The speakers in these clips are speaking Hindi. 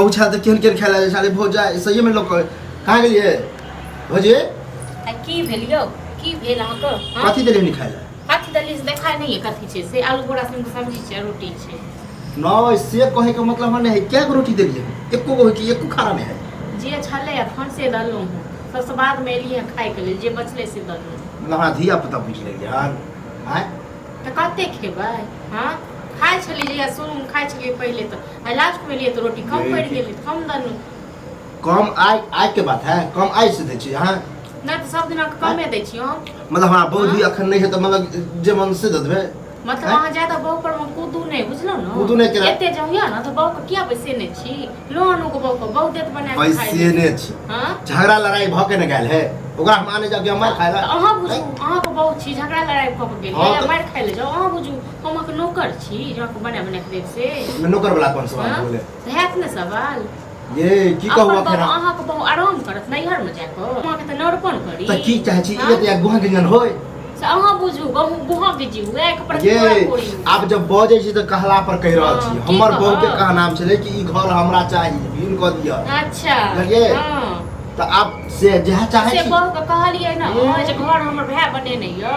बहु छा त केहन केहन खाइला साले भोज जाय सही में लोग कहां गेलिए भोजे की भेलियो की भेल अहाँ को कथि देलिए नि खाइला कथि देलिए देखा नहीं है कथि छे से आलू बोरा संग सब्जी छे रोटी छे न से कहे के मतलब नहीं है क्या रोटी देलिए एको गो कि एको खाना में है जे छले फोन से दलू सबसे बाद में लिए खाए के लिए जे बचले से दलू मतलब हां धिया पुता बुझ ले यार हैं त कते खेबै हां खाइ छली जे शुरू में खाइ छली पहले तो लास्ट में लिए तो रोटी कम पड़ गेली कम दलू कम आय के बात है कम आय से दै छी हां नहीं तो सब दिन कमे दै छी हम मतलब हां बहुत भी अखन नहीं है तो मतलब जे मन से दे देबे मतलब वहां ज्यादा बहु पर हम कूदू नहीं बुझलो न कूदू नहीं केना एते जहिया न तो बहु के किया पैसे नहीं छी लोन को बहु देत बना के खाइ पैसे नहीं छी हां झगड़ा लड़ाई भ के न गेल है ओकरा माने जब हम खाइला अहाँ बुझू अहाँ को बहुत छी झगड़ा लड़ाई क के गेल मार खाइ ले जाओ अहाँ बुझू हम के नौकर छी जो को बना के देब से नौकर वाला कौन सवाल बोले हैत न सवाल ये की कहू अखन अहाँ को बहुत आराम करत नैहर में जाको अहाँ के त नरपन करी त की चाहे छी ये गुहा गंगन होय से अहाँ बुझू गुहा के जीव एक पर ये आप जब बजे छी त कहला पर कह रहल छी हमर बहू के का नाम छले कि ई घर हमरा चाहिए बिन क दिया अच्छा लगे हां त आप से जहा चाहे छी से बहू के कहलिए न जे घर हमर भाई बने नहीं यो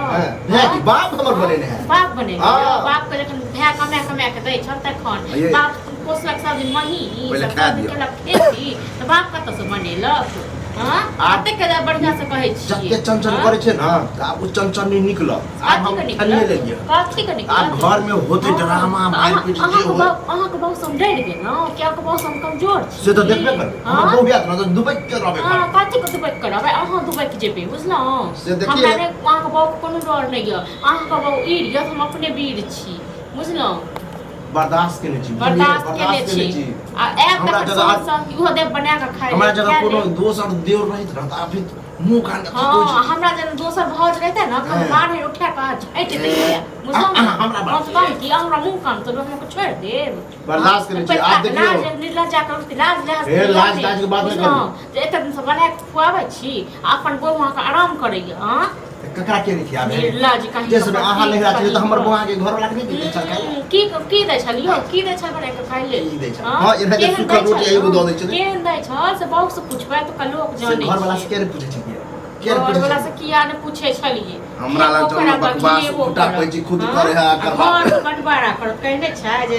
भाई की बाप हमर बने नहीं है बाप बने बाप के जखन भाई कमा के दै छ तखन बाप पोसलक सब दिन मही सब दिन केलक खेती त बाप कत से बनेलक हां आते के बढ़िया से कहै छी जते चंचल करे छे ना त आप उस चंचल नहीं निकल आप हम खलिए लेंगे कथि के निकल आप घर में होते ड्रामा मार पीट जे हो अहाँ के बहुत सम डर गेल न क्या के बहुत सम कमजोर छी से तो देखबे कर हम बहु बियात न तो दुबई के रहबे हां कथि के दुबई करबे अहाँ दुबई के जेबे बुझलौ से देखिए हमरा अहाँ के बहुत कोनो डर नहीं है अहाँ के बहुत ईर यत हम अपने वीर छी बुझलौ बर्दाश्त के छी बर्दाश्त के छी आ एक हमरा जगह इहो देव बना के खाइ हमरा जगह कोनो दोसर देव रहित रहता फिर मुंह कान के हां हमरा जन दोसर भौज रहते न हम मार उठा के झट दे मुझे हमरा बात कम कि हमरा मुंह कान तो हम को छोड़ देब बर्दाश्त के छी आप देखियो लाज निर्लज्जा करती लाज लाज के बात नहीं करू जे एते दिन से बना के खुआबै छी अपन बौआ के आराम करैया हां ककरा के नहीं खियाबे निर्लज कहीं जैसे आहा नहीं रहती तो हमर बौआ के घर वाला के नहीं चल खाई की दै छलियो की दै छल बना के खाइ ले की दै छ हां इधर जे सुखा रोटी एगो दो दै छ केहन दै छ से बहुत से पूछबै तो लोग जाने घर वाला से के पूछे छी के घर वाला से किया ने पूछे छलिए हमरा ला तो बकवास उठा कोई जी खुद करे है करवा घर बंटवारा कर कहने छै जे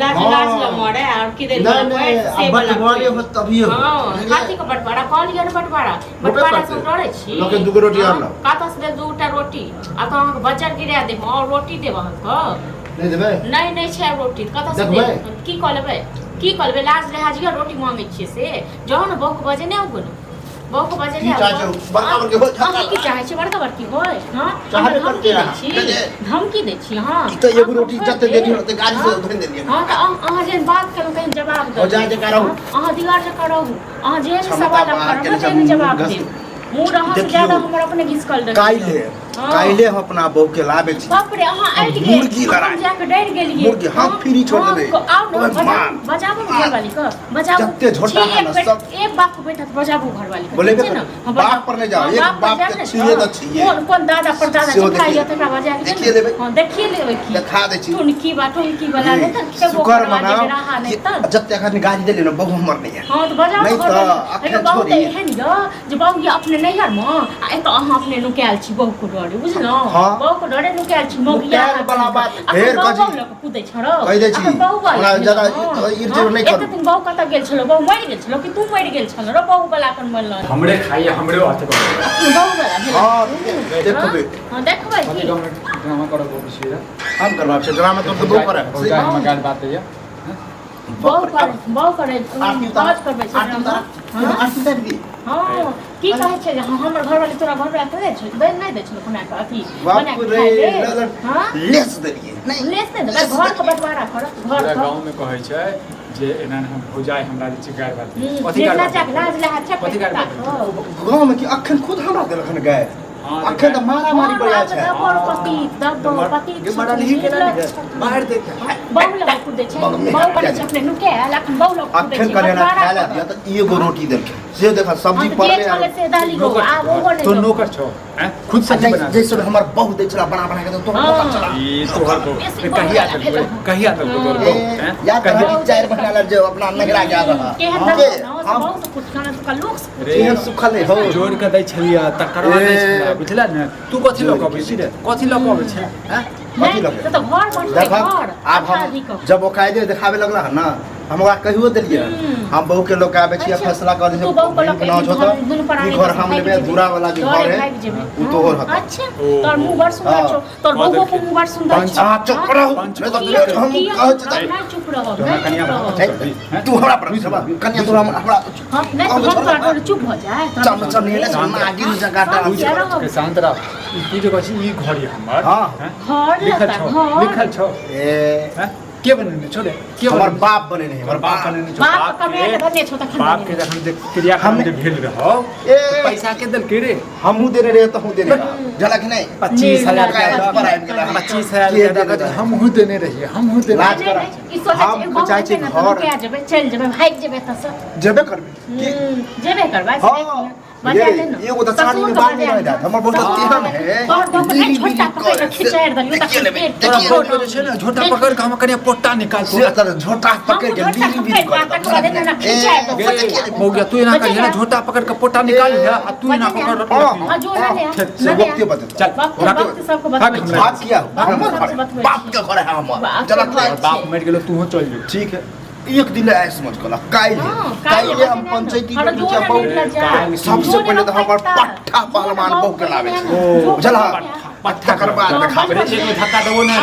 लाज ल मरे और की दे से बंटवारे हो तभी हो हां खाती के बंटवारा कहलिए ने बंटवारा से डरे छी लोग दुगो रोटी और लो काता से दे दूटा रोटी आ तो अहाँ बजर गिरा देब और रोटी देब अहाँ को नहीं देबे नहीं छै रोटी काता से देब की क लेबै लाज लिहाज रोटी मांगे छिए से जाओ न बहु बजे ने आउ बहु को बजे नहीं चाहे बड़का बड़के हो छका की चाहे छी बड़का बड़की होय हां चाहे करते रहा धमकी दै छी हां तो एगो रोटी जते देली होते गाड़ी से धरे देली हां त अहाँ जेन बात करू कहीं जवाब दो हो जाए जे करो अहाँ दीवार से करो अहाँ जे सवाल करू कहीं जवाब दे मूड अहाँ से ज्यादा हमर अपने घिसकल रहे काइले हम अपना बहू के लाबे छी बाप रे अहाँ आइट गेल मुर्गी लड़ाई जाके डर गेलिए मुर्गी हम फ्री छोड़ देबे बजाबो घर वाली को बजाबो जत्ते झोटा है सब एक बाप को बेटा बजाबो घर वाली को बोले ना बाप पर नहीं जाओ एक बाप के छुए तो छिए कौन दादा पर दादा सिखाइए तकरा बजा के देखिए लेबे हां देखिए लेबे की दिखा दे छी टुन की वाला ने त शुक्र मना जत्ते अखन गाड़ी देले न बहू हमर नहीं है हां तो बजाबो नहीं तो अखन छोड़ी है नि जे बाबू अपने नैहर में आ एत अहाँ अपने नुकायल छी बहू को डरे बुझलौ बहू को डरे नुकायल छी मौगिया वाला बात फेर कजी कूदै छरो कहि दे छी हमरा ज्यादा इर्जो नहीं कर एते दिन बहू कत गेल छलो बहू मरि गेल छलो कि तू मरि गेल छलो रे बहू वाला अपन मन हमरे खाइए हमरे हाथ को बहू वाला हां देखबे हां देखबै की ड्रामा करो बिछिरा हम करबा छै ड्रामा तो बहू करे होगा हम गाल बात है बहू करे बात करबै छै आरती दे दी हां की कहै छै हमर घर वाली तोरा घर वाला करे छै दे नहीं दे छै कोना के अथी बना के खाइ दे हां लेस देलिए नहीं लेस नहीं दे घर के बंटवारा कर घर गांव में कहै छै जे एना हम भौजाई हमरा जे गाय बात कथि कर लाज लहा छै कथि कर गांव में कि अखन खुद हमरा देलखन गाय अखन त मारा मारी पड़िया छै दब पति ये बड़ा नहीं के ना बाहर देख बहु लगा कुछ दे छै मगर मैं बहु बने क्या छै अपने नुके लाखन बहु लोग कुछ अखन करे ना खाए ला दिया तो एगो रोटी देलके से देखा सब्जी पड़ले चले से दाली गो आ वो बने तो नौकर छो हैं खुद से नहीं बना जैसे हमर बहुत दे छला बना के तो नौकर चला ये तोहर को कहिया तक तोहर को हैं या कहिया 4 महीना लग जो अपना नगरा जा रहा के हम बहुत कुछ खाना का लोग केहन सुखल हो जोड़ के दै छलिया तकरवा दै छलिया बुझला ने तू कथि लऽ कबै छी रे कथि लऽ कबै छै हैं कथी लगे तो घर बनते घर अब हम जब वो कायदे दिखावे लगला है ना हम ओकरा कहियो देलिए हम बहू के लोग आबे छियै फैसला कर दे बनाओ छ तो ई घर हम लेबे दूरा वाला जो घर है उ तो और हता अच्छा तोर मुंह बड़ सुंदर छौ तोर बहू के मुंह बड़ सुंदर छौ आ चुप रहो हम कहै चुप रहो तू हमरा पर सब कन्या तो हमरा हां नहीं तो हम चुप हो जाए चमच नेले हम आगे न जगह के शांत रह ई जो कछि ई घर है हमर घर लिखल छौ ए हैं के बनेने छौ रे के हमर बाप बने नहीं हमर बाप बनेने छौ बाप कमे बने छौ त बाप के जखन देख क्रिया हम भेल रहो ए पैसा के देल के रे हमहू देने रहे तो हम देने जला कि नहीं 25,000 रुपया पर आबि गेला 25,000 रुपया हमहू देने रहिए हमहू देने राज करा हम चाहे छी घर के जेबे चल जेबे भाग जेबे त जेबे करबे जेबे करबा हां ये एगो त साड़ी में बांध नहीं जात हमर बहुत तेहन है और तो छोटा पकड़ के खिचाड़ दलियो त तोरा फोटो जे छै ने झोटा पकड़ के हम करिया पोट्टा निकाल से तर झोटा पकड़ के बीड़ी बीड़ी कर हो गया तू ना करिया ना झोटा पकड़ के पोट्टा निकाल लिया आ तू ना पकड़ हां जो ले से वक्त बता चल वक्त सबको बता बात किया बाप के घर है हमर चला बाप मर गेलो तू हो चल जो ठीक है एक दिन ऐसे समझ कला काइले हम पंचायती में नीचे बहु सबसे पहले तो हमर पट्ठा पहलवान बहु के लावे बुझला पट्ठा करबा खाबे एक धक्का देबो ना